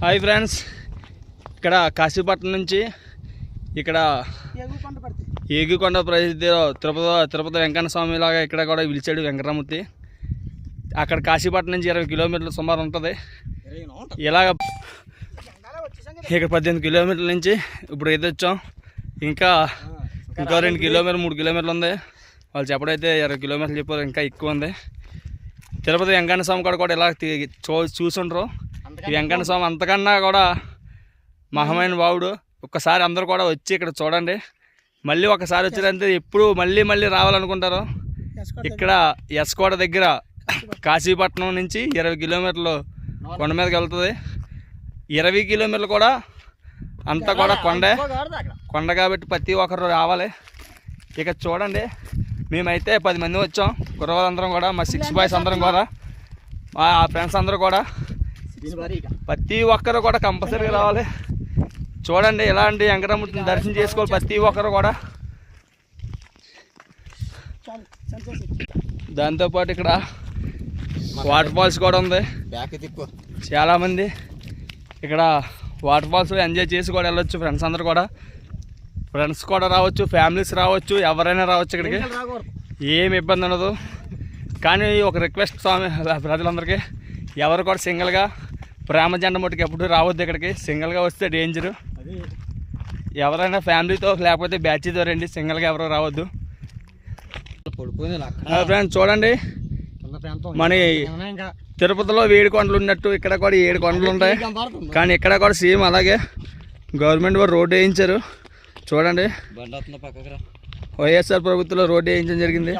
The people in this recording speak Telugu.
హాయ్ ఫ్రెండ్స్, ఇక్కడ కాశీపట్నం నుంచి ఇక్కడ ఏగుకొండ ప్రసిద్ధిలో తిరుపతి వెంకన్న స్వామి లాగా ఇక్కడ కూడా పిలిచాడు వెంకటరామూర్తి. అక్కడ కాశీపట్నం నుంచి 20 కిలోమీటర్లు సుమారు ఉంటుంది. ఇలాగ ఇక్కడ 18 కిలోమీటర్ల నుంచి ఇప్పుడు అయితే వచ్చాం. ఇంకా 2 కిలోమీటర్లు 3 కిలోమీటర్లు ఉంది. వాళ్ళు చెప్పడైతే 20 కిలోమీటర్లు చెప్పారు, ఇంకా ఎక్కువ ఉంది. తిరుపతి వెంకన్న స్వామి కూడా ఇలా చూసుండ్రు. ఈ వెంకన్న స్వామి అంతకన్నా కూడా మహమైన బావుడు. ఒక్కసారి అందరూ కూడా వచ్చి ఇక్కడ చూడండి. మళ్ళీ ఒకసారి వచ్చారంటే ఎప్పుడు మళ్ళీ మళ్ళీ రావాలనుకుంటారు. ఇక్కడ ఎస్కోట దగ్గర కాశీపట్నం నుంచి 20 కిలోమీటర్లు కొండ మీదకి వెళ్తుంది. 20 కిలోమీటర్లు కూడా అంతా కూడా కొండ కాబట్టి ప్రతి ఒక్కరు రావాలి. ఇక చూడండి, మేమైతే 10 మంది వచ్చాం. కుర్రవాళ్ళందరం కూడా, మా 6 బాయ్స్ అందరం కూడా, మా ఫ్రెండ్స్ అందరూ కూడా, ప్రతి ఒక్కరు కూడా కంపల్సరీగా రావాలి. చూడండి, ఇలాంటి వెంకటరామూర్తిని దర్శనం చేసుకోవాలి ప్రతి ఒక్కరు కూడా. దాంతోపాటు ఇక్కడ వాటర్ ఫాల్స్ కూడా ఉంది. చాలామంది ఇక్కడ వాటర్ ఫాల్స్లో ఎంజాయ్ చేసి కూడా వెళ్ళొచ్చు. ఫ్రెండ్స్ కూడా రావచ్చు, ఫ్యామిలీస్ రావచ్చు, ఎవరైనా రావచ్చు. ఇక్కడికి ఏమి ఇబ్బంది ఉండదు. కానీ ఒక రిక్వెస్ట్ స్వామి ప్రజలందరికీ, ఎవరు కూడా సింగిల్గా ప్రేమ జెండ ముట్టుకు ఎప్పుడు రావద్దు. ఇక్కడికి సింగిల్గా వస్తే డేంజరు. ఎవరైనా ఫ్యామిలీతో లేకపోతే బ్యాచ్తో రండి, సింగిల్గా ఎవరు రావద్దు. ఫ్రెండ్స్ చూడండి, మన తిరుపతిలో 7 కొండలు ఉన్నట్టు ఇక్కడ కూడా 7 కొండలు ఉంటాయి. కానీ ఇక్కడ కూడా సేమ్ అలాగే గవర్నమెంట్ వారు రోడ్డు వేయించారు. చూడండి, వైఎస్ఆర్ ప్రభుత్వంలో రోడ్డు వేయించడం జరిగింది.